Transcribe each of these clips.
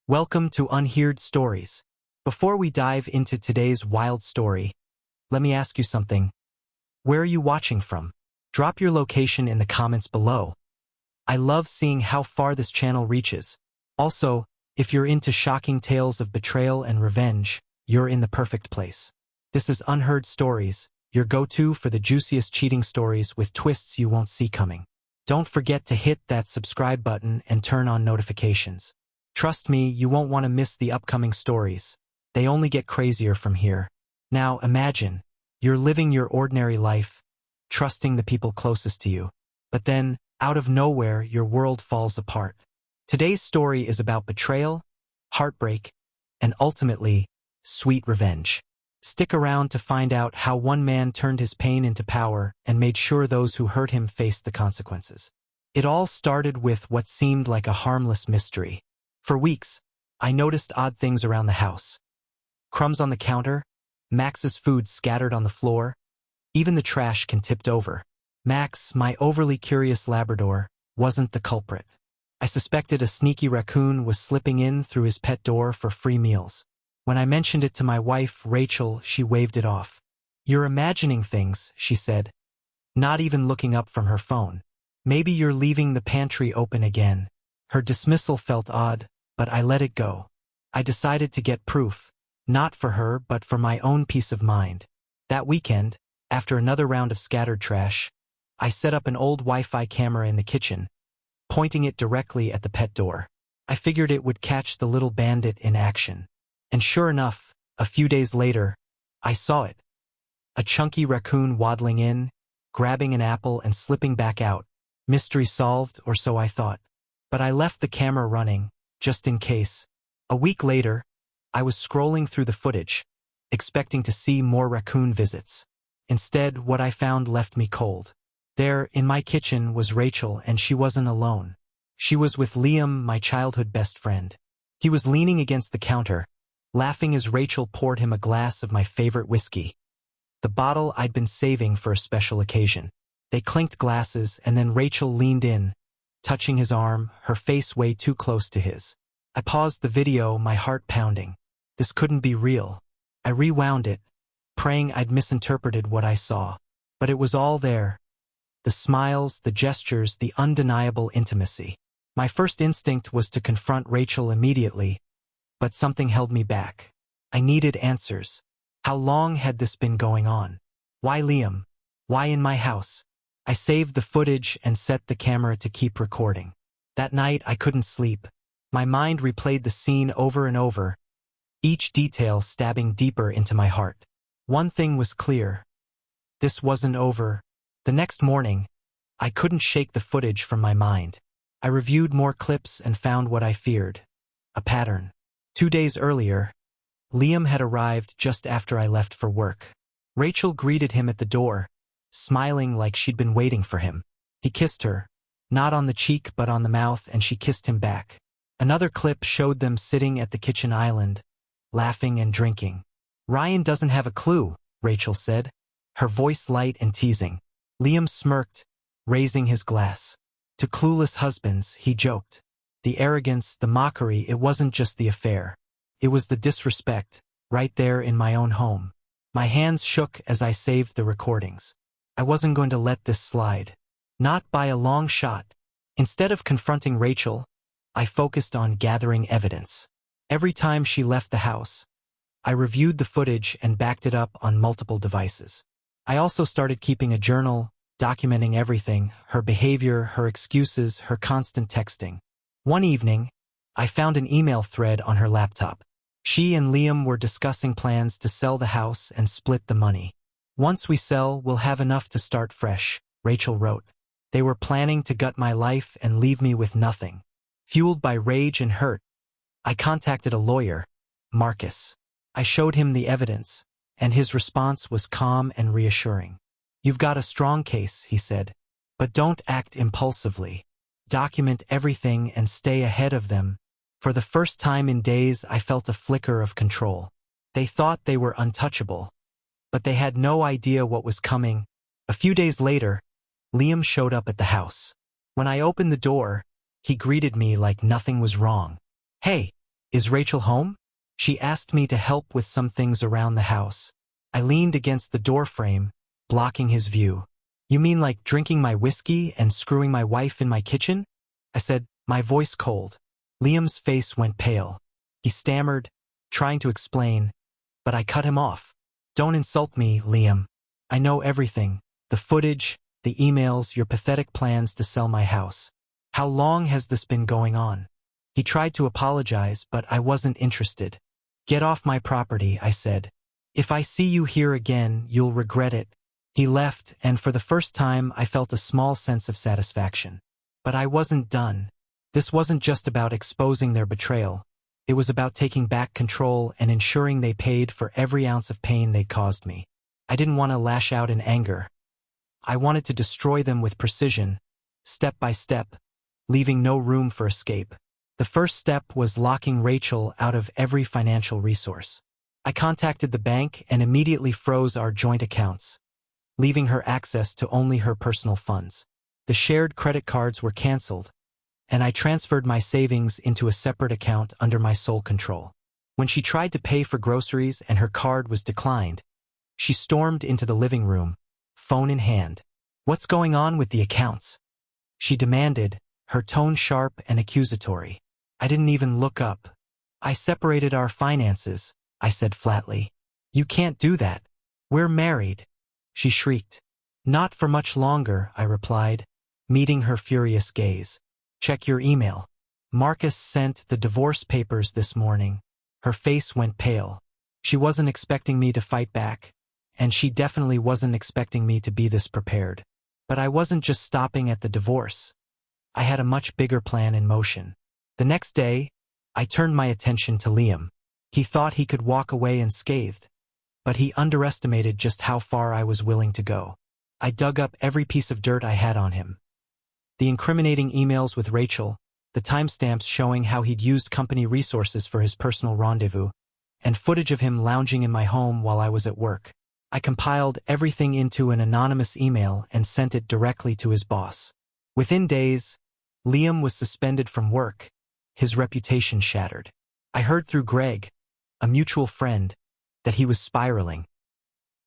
Welcome to Unheard Stories. Before we dive into today's wild story, let me ask you something. Where are you watching from? Drop your location in the comments below. I love seeing how far this channel reaches. Also, if you're into shocking tales of betrayal and revenge, you're in the perfect place. This is Unheard Stories, your go-to for the juiciest cheating stories with twists you won't see coming. Don't forget to hit that subscribe button and turn on notifications. Trust me, you won't want to miss the upcoming stories. They only get crazier from here. Now imagine, you're living your ordinary life, trusting the people closest to you. But then, out of nowhere, your world falls apart. Today's story is about betrayal, heartbreak, and ultimately, sweet revenge. Stick around to find out how one man turned his pain into power and made sure those who hurt him faced the consequences. It all started with what seemed like a harmless mystery. For weeks, I noticed odd things around the house. Crumbs on the counter, Max's food scattered on the floor, even the trash can tipped over. Max, my overly curious Labrador, wasn't the culprit. I suspected a sneaky raccoon was slipping in through his pet door for free meals. When I mentioned it to my wife, Rachel, she waved it off. "You're imagining things," she said, not even looking up from her phone. "Maybe you're leaving the pantry open again." Her dismissal felt odd, but I let it go. I decided to get proof, not for her but for my own peace of mind. That weekend, after another round of scattered trash, I set up an old Wi-Fi camera in the kitchen, pointing it directly at the pet door. I figured it would catch the little bandit in action. And sure enough, a few days later, I saw it. A chunky raccoon waddling in, grabbing an apple and slipping back out. Mystery solved, or so I thought. But I left the camera running, just in case. A week later, I was scrolling through the footage, expecting to see more raccoon visits. Instead, what I found left me cold. There, in my kitchen, was Rachel, and she wasn't alone. She was with Liam, my childhood best friend. He was leaning against the counter, laughing as Rachel poured him a glass of my favorite whiskey, the bottle I'd been saving for a special occasion. They clinked glasses, and then Rachel leaned in, touching his arm, her face way too close to his. I paused the video, my heart pounding. This couldn't be real. I rewound it, praying I'd misinterpreted what I saw. But it was all there. The smiles, the gestures, the undeniable intimacy. My first instinct was to confront Rachel immediately, but something held me back. I needed answers. How long had this been going on? Why Liam? Why in my house? I saved the footage and set the camera to keep recording. That night I couldn't sleep. My mind replayed the scene over and over, each detail stabbing deeper into my heart. One thing was clear. This wasn't over. The next morning, I couldn't shake the footage from my mind. I reviewed more clips and found what I feared. A pattern. 2 days earlier, Liam had arrived just after I left for work. Rachel greeted him at the door, smiling like she'd been waiting for him. He kissed her, not on the cheek but on the mouth, and she kissed him back. Another clip showed them sitting at the kitchen island, laughing and drinking. "Ryan doesn't have a clue," Rachel said, her voice light and teasing. Liam smirked, raising his glass. To clueless husbands, he joked. The arrogance, the mockery, it wasn't just the affair. It was the disrespect, right there in my own home. My hands shook as I saved the recordings. I wasn't going to let this slide. Not by a long shot. Instead of confronting Rachel, I focused on gathering evidence. Every time she left the house, I reviewed the footage and backed it up on multiple devices. I also started keeping a journal, documenting everything, her behavior, her excuses, her constant texting. One evening, I found an email thread on her laptop. She and Liam were discussing plans to sell the house and split the money. "Once we sell, we'll have enough to start fresh," Rachel wrote. They were planning to gut my life and leave me with nothing. Fueled by rage and hurt, I contacted a lawyer, Marcus. I showed him the evidence, and his response was calm and reassuring. "You've got a strong case," he said, "but don't act impulsively. Document everything and stay ahead of them." For the first time in days, I felt a flicker of control. They thought they were untouchable, but they had no idea what was coming. A few days later, Liam showed up at the house. When I opened the door, he greeted me like nothing was wrong. "Hey, "Is Rachel home?" She asked me to help with some things around the house. I leaned against the doorframe, blocking his view. "You mean like drinking my whiskey and screwing my wife in my kitchen?" I said, my voice cold. Liam's face went pale. He stammered, trying to explain, but I cut him off. "Don't insult me, Liam. I know everything. The footage, the emails, your pathetic plans to sell my house. How long has this been going on?" He tried to apologize, but I wasn't interested. "Get off my property," I said. "If I see you here again, you'll regret it." He left, and for the first time I felt a small sense of satisfaction. But I wasn't done. This wasn't just about exposing their betrayal. It was about taking back control and ensuring they paid for every ounce of pain they'd caused me. I didn't want to lash out in anger. I wanted to destroy them with precision, step by step, leaving no room for escape. The first step was locking Rachel out of every financial resource. I contacted the bank and immediately froze our joint accounts, leaving her access to only her personal funds. The shared credit cards were canceled, and I transferred my savings into a separate account under my sole control. When she tried to pay for groceries and her card was declined, she stormed into the living room, phone in hand. "What's going on with the accounts?" she demanded, her tone sharp and accusatory. I didn't even look up. "I separated our finances," I said flatly. "You can't do that. We're married," she shrieked. "Not for much longer," I replied, meeting her furious gaze. "Check your email. Marcus sent the divorce papers this morning." Her face went pale. She wasn't expecting me to fight back, and she definitely wasn't expecting me to be this prepared. But I wasn't just stopping at the divorce. I had a much bigger plan in motion. The next day, I turned my attention to Liam. He thought he could walk away unscathed, but he underestimated just how far I was willing to go. I dug up every piece of dirt I had on him. The incriminating emails with Rachel, the timestamps showing how he'd used company resources for his personal rendezvous, and footage of him lounging in my home while I was at work. I compiled everything into an anonymous email and sent it directly to his boss. Within days, Liam was suspended from work, his reputation shattered. I heard through Greg, a mutual friend, that he was spiraling.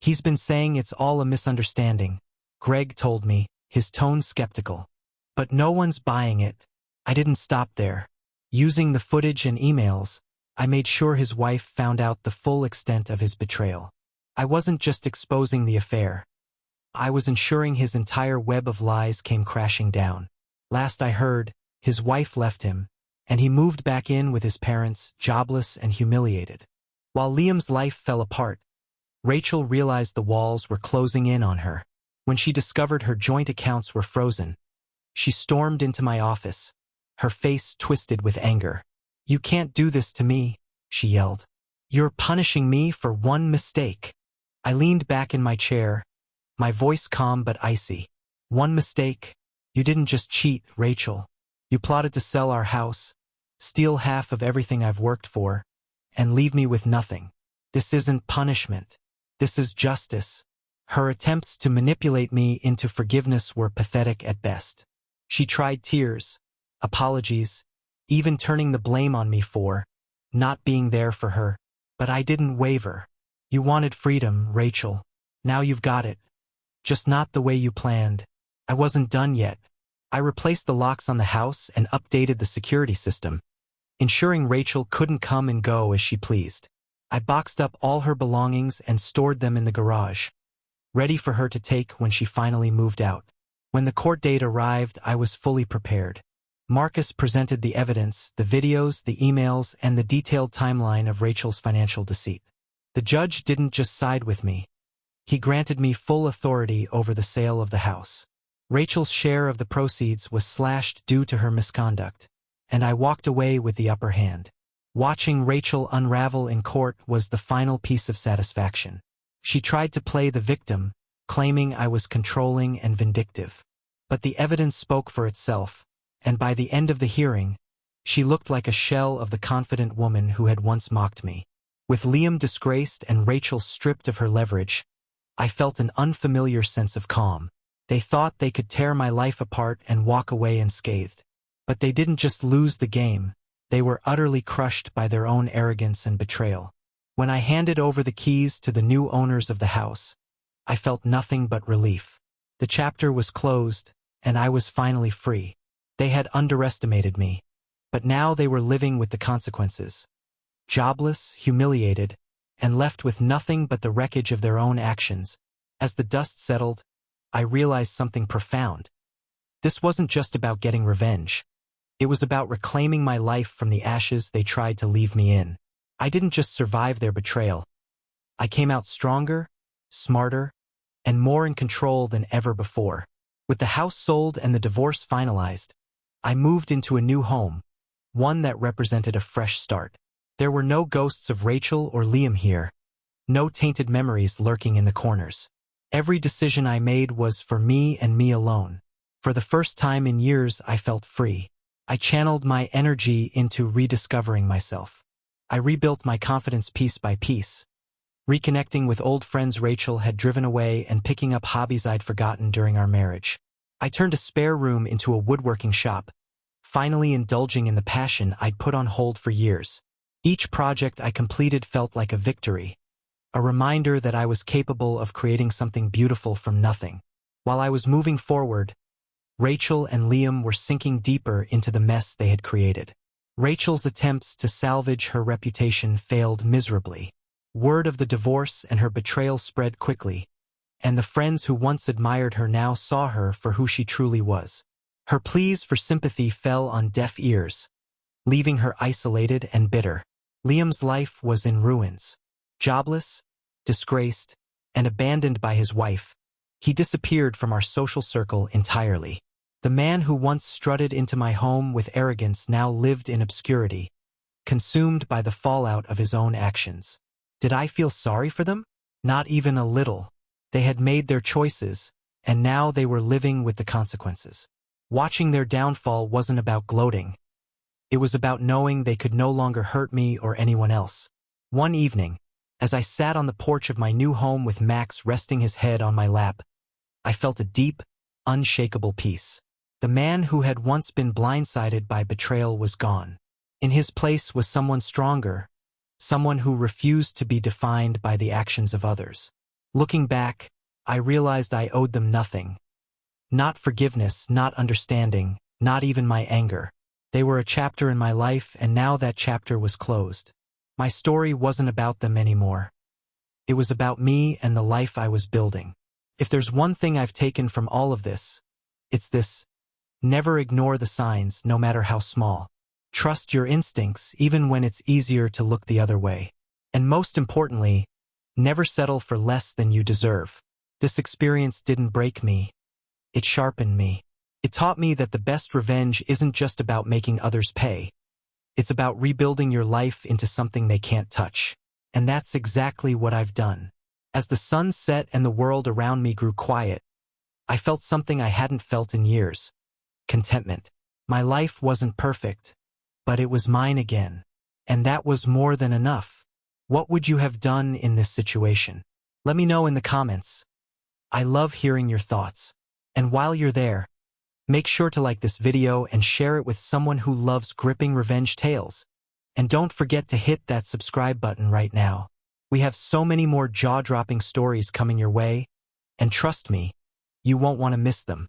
"He's been saying it's all a misunderstanding," Greg told me, his tone skeptical. "But no one's buying it." I didn't stop there. Using the footage and emails, I made sure his wife found out the full extent of his betrayal. I wasn't just exposing the affair. I was ensuring his entire web of lies came crashing down. Last I heard, his wife left him, and he moved back in with his parents, jobless and humiliated. While Liam's life fell apart, Rachel realized the walls were closing in on her. When she discovered her joint accounts were frozen, she stormed into my office, her face twisted with anger. "You can't do this to me," she yelled. "You're punishing me for one mistake." I leaned back in my chair, my voice calm but icy. "One mistake? You didn't just cheat, Rachel. You plotted to sell our house, steal half of everything I've worked for, and leave me with nothing. This isn't punishment. This is justice." Her attempts to manipulate me into forgiveness were pathetic at best. She tried tears, apologies, even turning the blame on me for not being there for her. But I didn't waver. "You wanted freedom, Rachel. Now you've got it. Just not the way you planned." I wasn't done yet. I replaced the locks on the house and updated the security system, ensuring Rachel couldn't come and go as she pleased. I boxed up all her belongings and stored them in the garage, ready for her to take when she finally moved out. When the court date arrived, I was fully prepared. Marcus presented the evidence, the videos, the emails, and the detailed timeline of Rachel's financial deceit. The judge didn't just side with me. He granted me full authority over the sale of the house. Rachel's share of the proceeds was slashed due to her misconduct, and I walked away with the upper hand. Watching Rachel unravel in court was the final piece of satisfaction. She tried to play the victim, claiming I was controlling and vindictive. But the evidence spoke for itself, and by the end of the hearing, she looked like a shell of the confident woman who had once mocked me. With Liam disgraced and Rachel stripped of her leverage, I felt an unfamiliar sense of calm. They thought they could tear my life apart and walk away unscathed. But they didn't just lose the game, They were utterly crushed by their own arrogance and betrayal. When I handed over the keys to the new owners of the house, I felt nothing but relief. The chapter was closed, and I was finally free. They had underestimated me, but now they were living with the consequences. Jobless, humiliated, and left with nothing but the wreckage of their own actions. As the dust settled, I realized something profound. This wasn't just about getting revenge. It was about reclaiming my life from the ashes they tried to leave me in. I didn't just survive their betrayal. I came out stronger, smarter, and more in control than ever before. With the house sold and the divorce finalized, I moved into a new home, one that represented a fresh start. There were no ghosts of Rachel or Liam here, no tainted memories lurking in the corners. Every decision I made was for me and me alone. For the first time in years, I felt free. I channeled my energy into rediscovering myself. I rebuilt my confidence piece by piece. Reconnecting with old friends Rachel had driven away and picking up hobbies I'd forgotten during our marriage. I turned a spare room into a woodworking shop, finally indulging in the passion I'd put on hold for years. Each project I completed felt like a victory, a reminder that I was capable of creating something beautiful from nothing. While I was moving forward, Rachel and Liam were sinking deeper into the mess they had created. Rachel's attempts to salvage her reputation failed miserably. Word of the divorce and her betrayal spread quickly, and the friends who once admired her now saw her for who she truly was. Her pleas for sympathy fell on deaf ears, leaving her isolated and bitter. Liam's life was in ruins. Jobless, disgraced, and abandoned by his wife, he disappeared from our social circle entirely. The man who once strutted into my home with arrogance now lived in obscurity, consumed by the fallout of his own actions. Did I feel sorry for them? Not even a little. They had made their choices, and now they were living with the consequences. Watching their downfall wasn't about gloating. It was about knowing they could no longer hurt me or anyone else. One evening, as I sat on the porch of my new home with Max resting his head on my lap, I felt a deep, unshakable peace. The man who had once been blindsided by betrayal was gone. In his place was someone stronger, someone who refused to be defined by the actions of others. Looking back, I realized I owed them nothing. Not forgiveness, not understanding, not even my anger. They were a chapter in my life, and now that chapter was closed. My story wasn't about them anymore. It was about me and the life I was building. If there's one thing I've taken from all of this, it's this: never ignore the signs, no matter how small. Trust your instincts, even when it's easier to look the other way. And most importantly, never settle for less than you deserve. This experience didn't break me. It sharpened me. It taught me that the best revenge isn't just about making others pay. It's about rebuilding your life into something they can't touch. And that's exactly what I've done. As the sun set and the world around me grew quiet, I felt something I hadn't felt in years: contentment. My life wasn't perfect, but it was mine again. And that was more than enough. What would you have done in this situation? Let me know in the comments. I love hearing your thoughts. And while you're there, make sure to like this video and share it with someone who loves gripping revenge tales. And don't forget to hit that subscribe button right now. We have so many more jaw-dropping stories coming your way, and trust me, you won't want to miss them.